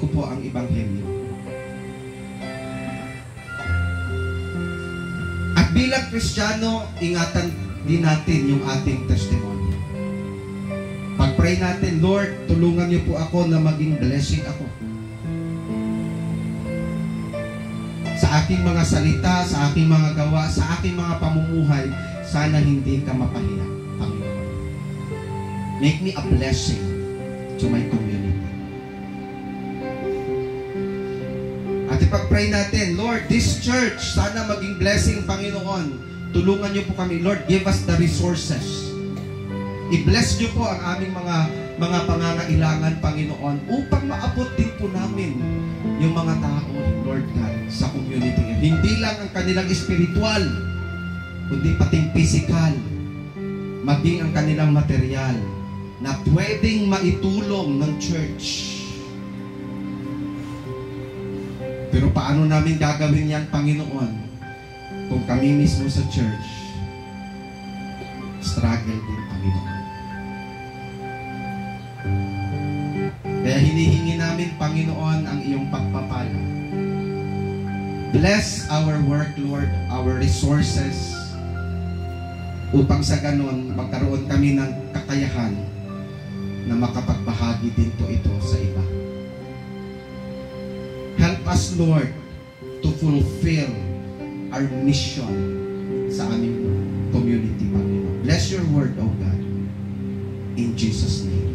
Speaker 1: po ang ebanghelyo. At bilang Kristiyano, ingatan din natin yung ating testimony. Pag-pray natin, Lord, tulungan niyo po ako na maging blessing ako. Sa aking mga salita, sa aking mga gawa, sa aking mga pamumuhay, sana hindi ka mapahiya, Panginoon. Make me a blessing to my community. At ipag-pray natin, Lord, this church, sana maging blessing, Panginoon. Tulungan niyo po kami, Lord, give us the resources. I-bless niyo po ang aming mga pangangailangan, Panginoon, upang maabot din po namin yung mga tao, Lord God, sa community. Hindi lang ang kanilang spiritual, kundi pating physical, maging ang kanilang material na pwedeng maitulong ng church. Pero paano namin gagawin yan, Panginoon, kung kami mismo sa church struggle din, Panginoon. Kaya hinihingi namin, Panginoon, ang iyong pagpapala. Bless our work, Lord, our resources, upang sa ganon, magkaroon kami ng kakayahan na makapagbahagi din po ito sa iba. Help us, Lord, to fulfill our mission sa aming community, Panginoon. Bless your word, O God. In Jesus' name.